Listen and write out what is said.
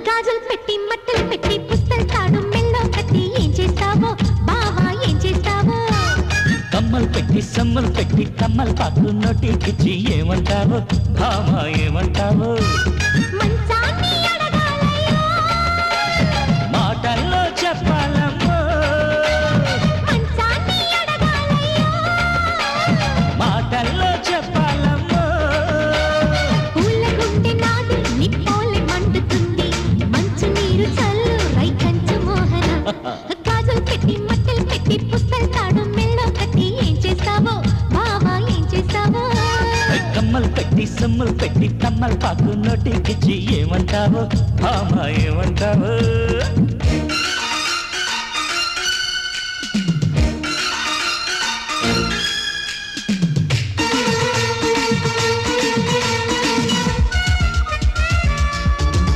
గాజులు పెట్టి మట్టలు పెట్టి పుస్తలు తాడు మెల్లో కట్టి ఏం చేస్తావో బావా ఏం చేస్తావో కమ్మలు పెట్టి సమ్మలు పెట్టి కమ్మలు పాకు నోటికిచ్చి ఏమంటావో భామా ఏమంటావో మంచాన్ని అడగాలయ్యో మాటల్లో చెప్పాలమ్మో మంచాన్ని అడగాలయ్యో మాటల్లో చెప్పాలమ్మో పూల గుండె నాది నిప్పోలే మండుతుంది మంచు నీరు చల్లు రైకంచు మోహన గాజులు పెట్టి మట్టలు పెట్టి పుస్తలు తాడు మెల్లో కట్టి ఏం చేస్తావో బావా ఏం చేస్తావో కమ్మలు పెట్టి సమ్మలు పెట్టి కమ్మలు పాకు నోటికిచ్చి ఏమంటావో భామా ఏమంటావో